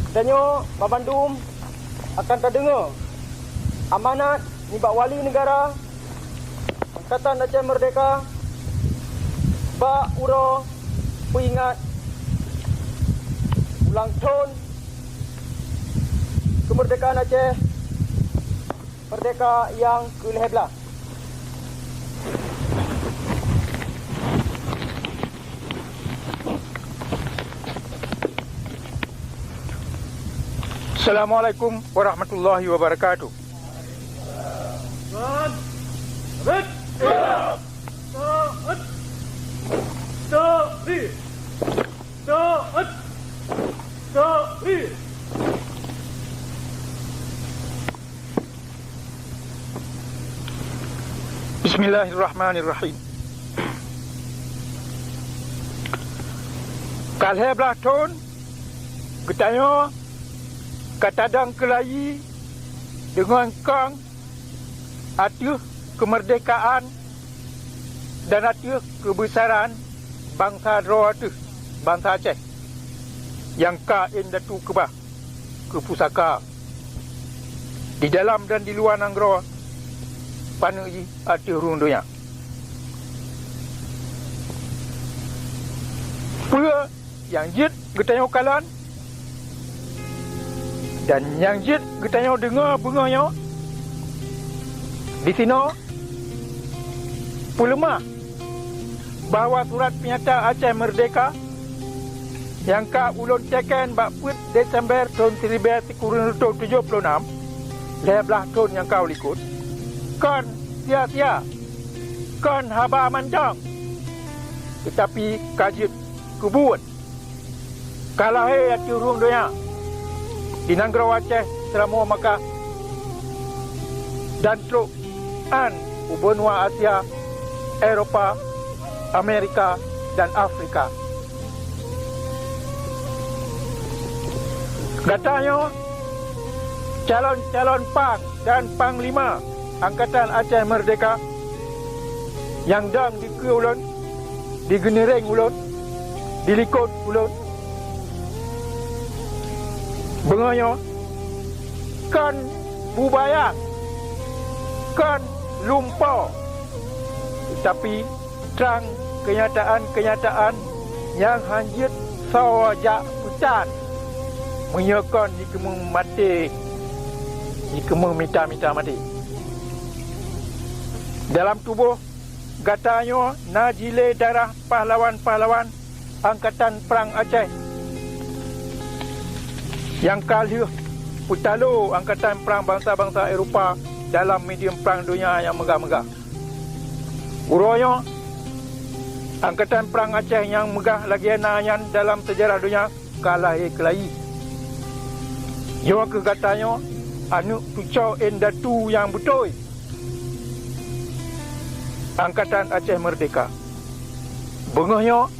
Katanya Babandum akan terdengar amanat nibak wali negara Angkatan Aceh Merdeka bak ura peringat ulang tahun kemerdekaan Aceh Merdeka yang ke-11. Assalamualaikum warahmatullahi wabarakatuh. Bismillahirrahmanirrahim. Kalhe belah tahun ketanya katadang kelayi dengan kang atuh kemerdekaan dan atuh kebesaran bangsa Dro atuh, bangsa Aceh yang ka indatu kebah ke pusaka di dalam dan di luar Nanggro panui atuh rundunya pua yang jit getanya kalan dan yang jit getanya dengar bunganya di sini pulemah bahawa surat penyata Aceh Merdeka yang ka ulun ceken bak put Desember tahun 1976 leblah tahun yang kau likut kan sia-sia kan haba manjang tetapi kajit kubut kalah hati urung donya di Nanggro Aceh selama maka dan truk an benua Asia, Eropah, Amerika dan Afrika. Katanya calon-calon pang dan panglima Angkatan Aceh Merdeka yang dang di ke ulun, di genereng ulun, di likut ulun benganya kan bubayang kan lumpur tetapi terang kenyataan yang hanjit sawajak pucat menyakan jika mati jika minta mati dalam tubuh katanya najile darah pahlawan-pahlawan Angkatan Perang Aceh yang kali putalo Angkatan Perang bangsa-bangsa Eropah dalam medium perang dunia yang megah-megah. Uranya Angkatan Perang Aceh yang megah lagi nanyan dalam sejarah dunia kalah kelahi. Yo kegatanya anu tucau endatu yang betul. Angkatan Aceh Merdeka. Bengahnya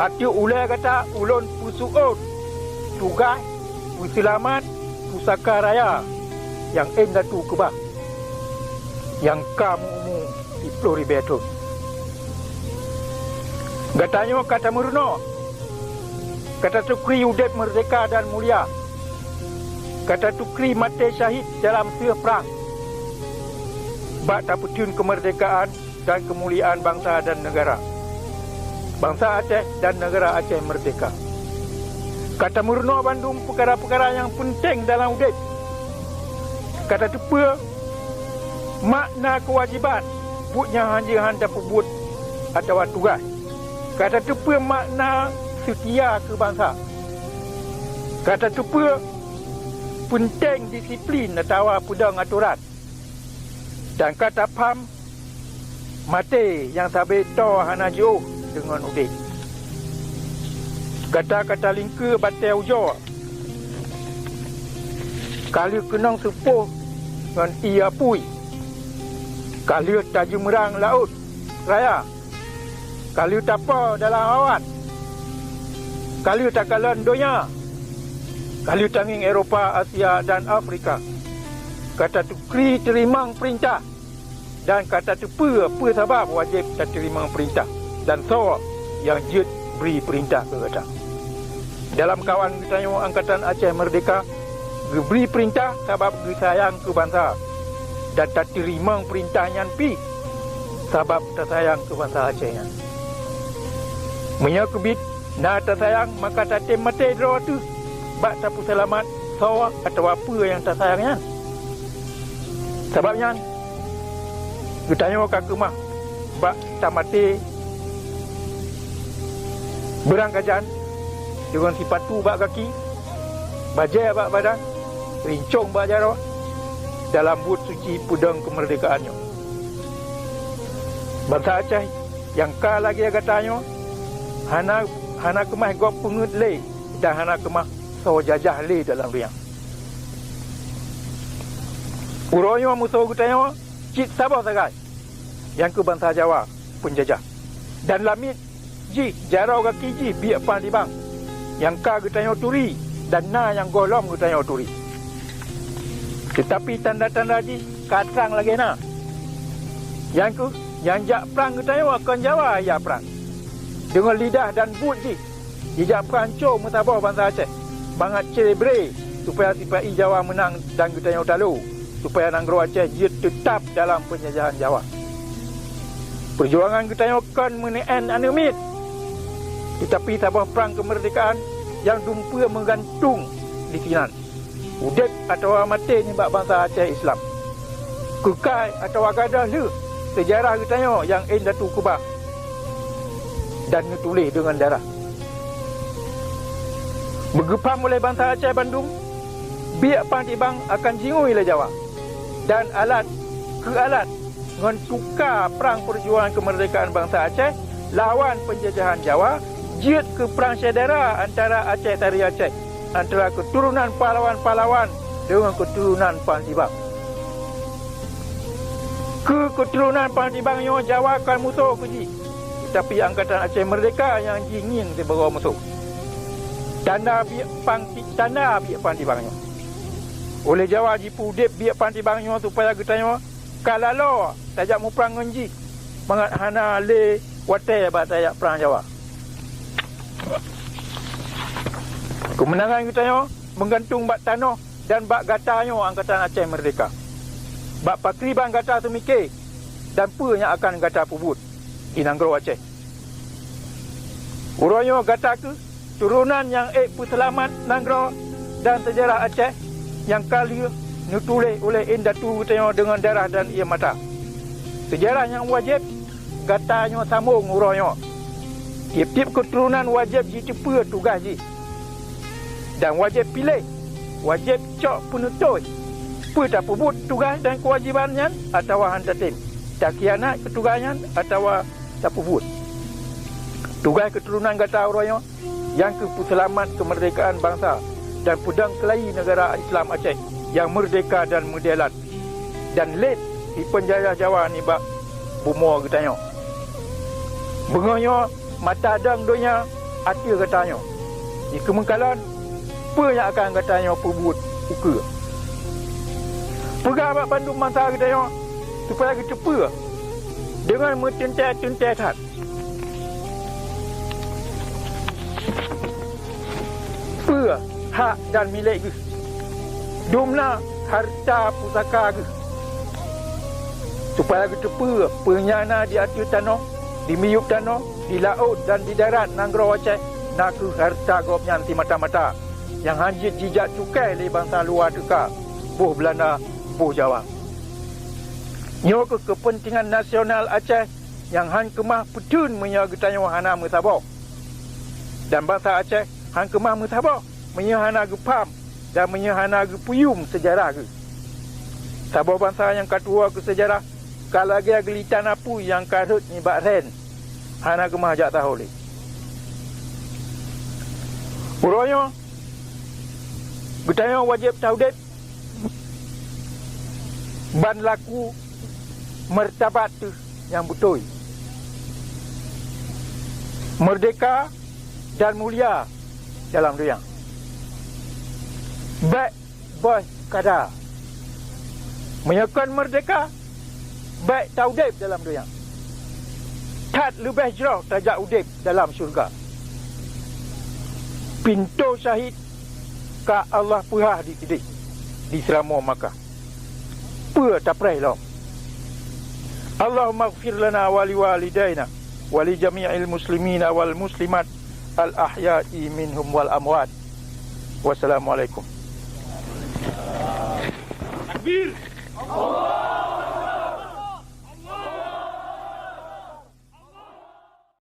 atiu ulai kata ulun pusuut tugas puselamat pusaka raya yang endatu kebah yang kamu di Flori Betul. Katanya kata murno, kata tukri udet merdeka dan mulia, kata tukri mati syahid dalam siu perang bak taputun kemerdekaan dan kemuliaan bangsa dan negara, bangsa Aceh dan negara Aceh merdeka. Kata murno Bandung perkara-perkara yang penting dalam udet. Kata tepa makna kewajiban buatnya hanya dapat buat atau tugas. Kata tepa makna setia ke bangsa. Kata tepa penting disiplin atau pedang aturan. Dan kata pam mati yang sabe to hana jauh dengan udet. Kata-kata lingka batai ujo kali kenang sepuh dengan ia pui kali tajumerang laut raya kali tapa dalam awan kali takalan dunia kali tanging Eropah, Asia dan Afrika. Kata tukri terima perintah dan kata tu apa sebab wajib terima perintah dan so yang jut beri perintah ke kata. Dalam kawan kita yang Angkatan Aceh Merdeka, beri perintah sebab sayang ke bangsa dan tak terima perintahnya pi sebab tak sayang ke bangsa Acehnya. Menyakubit na tak sayang maka tak mati draw tu bak tapu selamat sawa atau apa yang tak sayangnya. Sebabnya getanya kak mah bak tak mati berangkajan dengan sipatu bak kaki, bajai bak badan, rincung bak jaro dalam buat suci pudang kemerdekaannya. Bangsa Aceh yang ka lagi katanya hana kemah gop pengut le dan hana kemah so jajah le dalam riang. Uroyo musuh katanya cit sabah sagai yang ke bangsa Jawa penjajah. Dan lamit ji jarau kaki ji biak pan di bang yang ka katanya turi dan na yang golom katanya turi. Tetapi tanda-tanda di kacang lagi na. Yang ku yang jak perang katanya akan Jawa ya perang. Dengan lidah dan but di jak perancur mutabah bangsa Aceh. Bangat celebrate supaya sipai Jawa menang dan katanya utalu supaya Nanggro Aceh dia tetap dalam penjajahan Jawa. Perjuangan katanya akan meneen anemit. Tetapi sabah perang kemerdekaan yang dumpa menggantung di kinan. Udip atau mati ni bak bangsa Aceh Islam. Kekal atau agadah le sejarah katanya yang Datu Kubah dan ditulis dengan darah. Bergepam oleh bangsa Aceh Bandung, biak pantibang akan jingui le Jawa dan alat dengan tukar perang perjuangan kemerdekaan bangsa Aceh lawan penjajahan Jawa, jid ke perang saudara antara Aceh Tari Aceh, antara keturunan pahlawan-pahlawan dengan keturunan Pantibang. Keturunan Pantibang yang Jawa akan musuh keji. Tetapi Angkatan Aceh Merdeka yang ingin dibawa musuh. Tanda biak Pantibangnya. Oleh Jawa jipu dip biak Pantibangnya supaya katanya kalalo tajak mu perang ngenji. Mangat hana le watai ba tajak perang Jawa. Kemenangan katanya menggantung bak tanah dan bak gatanya Angkatan Aceh Merdeka. Bak pakriban gata semikir dan punya akan gata pubut di Nanggro Aceh. Urangnya gata ke turunan yang puselamat Nanggro dan sejarah Aceh yang kali ditulis oleh Datu katanya dengan darah dan air mata. Sejarah yang wajib gatanya sambung urangnya. Tiap-tiap keturunan wajib dicepa tugas ji. Dan wajib pilih, wajib cok penutup. Tak pubut tugas dan kewajibannya atau hantar tim. Tak kianat ketugasnya atau tak pubut. Tugas keturunan gata orangnya yang keselamat kemerdekaan bangsa dan pedang kelahi negara Islam Aceh yang merdeka dan moderat. Dan late di penjajah Jawa ni bak bumur katanya. Bengahnya mata dang donya hati katanya. Di kemengkalan apa yang akan katanya pubut uka. Pegang abang Bandung mangsa katanya supaya kita cepa dengan mententai-tentai hat. Apa hak dan milik ke? Dumna harta pusaka ke? Supaya kita cepa penyana di atas tanah, di miyuk tanah, di laut dan di darat Nanggro Aceh nak ke harta gopnya anti mata-mata yang hanjit jijak cukai oleh bangsa luar deka, buh Belanda, buh Jawa. Nyo ke kepentingan nasional Aceh yang han kemah petun menyagetanya hana mesabah. Dan bangsa Aceh han kemah mesabah menyahana gepam dan menyahana gepuyum sejarah ke. Sabah bangsa yang kedua ke sejarah kalau lagi gelitan apa yang karut ni bak ren hana kemah jak tahu le. Urangnya getanya wajib taudip ban laku martabat tu yang betul. Merdeka dan mulia dalam dunia. Baik boy kada. Menyakan merdeka baik taudip dalam dunia. Tak lebih jauh tajak udip dalam syurga. pintu syahid ka Allah puhah di selama Makkah. Pua tak pray lo. Allahumma ighfir lana wa liwalidayna wa li jami'il muslimina wal muslimat al ahya'i minhum wal amwat. Wassalamualaikum. Takbir. Allah